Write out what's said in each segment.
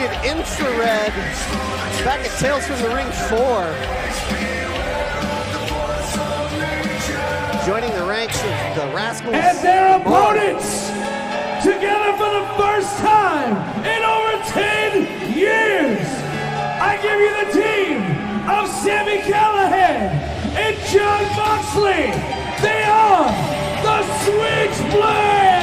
Infrared back at Tales from the Ring 4. Joining the ranks of the Rascals. And their opponents, together for the first time in over 10 years, I give you the team of Sami Callihan and Jon Moxley. They are the Switchblades!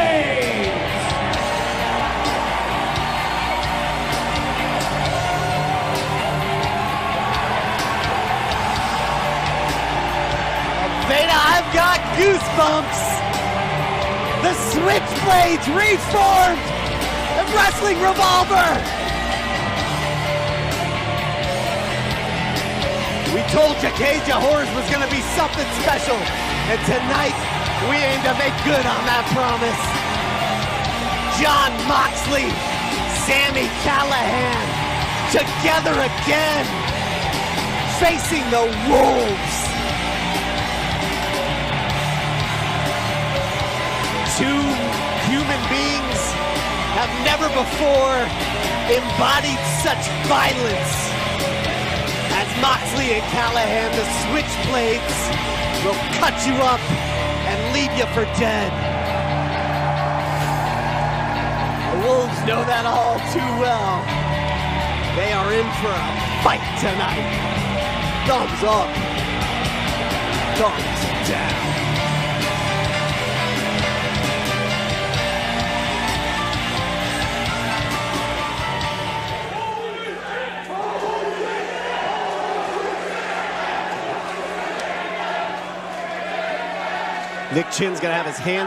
Veda, I've got goosebumps! The Switchblades reformed! The Wrestling Revolver! We told you Cage of Horrors was gonna be something special, and tonight we aim to make good on that promise. Jon Moxley, Sami Callihan, together again, facing the Wolves. Two human beings have never before embodied such violence as Moxley and Callihan. The Switchblades will cut you up and leave you for dead. The Wolves know that all too well. They are in for a fight tonight. Thumbs up, thumbs down. Nick Chin's gonna have his hand